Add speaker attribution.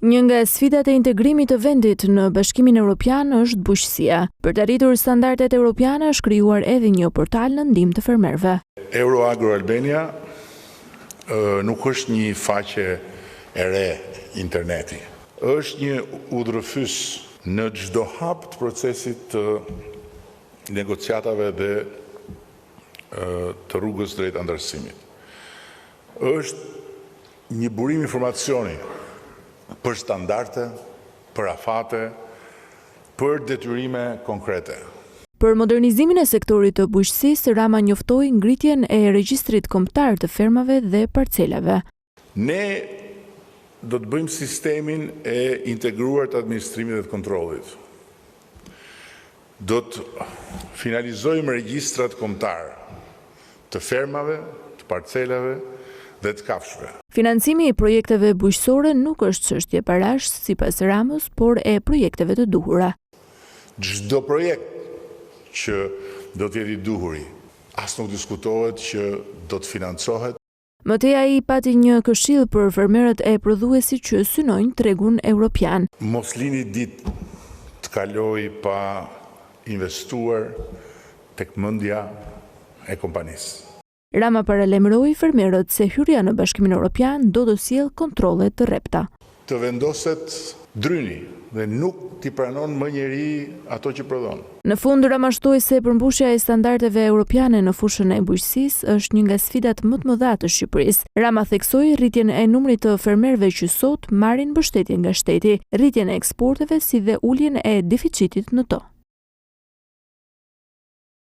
Speaker 1: Një nga sfidat e integrimit të vendit në Bashkimin Evropian është bujqësia. Për të arritur standardet europiane është krijuar edhe një portal në ndihmë të fermerëve.
Speaker 2: Euroagro Albania nuk është një faqe e re interneti. Është një udhërfys në çdo hap të procesit të negociatave dhe të rrugës drejt antarësimit. Është një burim informacioni për standarde, për afate, për detyrime konkrete.
Speaker 1: Për modernizimin e sektorit të bujqësisë, Rama njoftoi ngritjen e regjistrit kombëtar të fermave dhe parcelave.
Speaker 2: Ne do të bëjmë sistemin e integruar të administrimit dhe të kontrollit. Do të finalizojmë regjistrat kombëtar të fermave, të parcelave dhe të kafshëve.
Speaker 1: Financimi i projekteve bujqësore nuk është çështje parash sipas Ramës, por e projekteve të duhura.
Speaker 2: Çdo projekt që do të jetë i duhuri, as nuk diskutohet që do të financohet.
Speaker 1: Mëtej ai pati një këshill për fermerët e prodhuesit që synojnë tregun evropian.
Speaker 2: Mos lini ditë të kaloj pa investuar tek mendja e kompanisë.
Speaker 1: Rama paralajmëroi fermerët se hyrja në Bashkimin Evropian do të sjellë kontrolle të rrepta.
Speaker 2: Të vendoset dryni dhe nuk t'i pranon më njeri ato që prodhon.
Speaker 1: Në fund, Rama shtoi se përmbushja e standardeve europiane në fushën e bujqësisë është një nga sfidat më të mëdha të Shqipërisë. Rama theksoi rritjen e numrit të fermerëve që sot marrin mbështetje nga shteti, rritjen e eksporteve si dhe uljen e deficitit në to.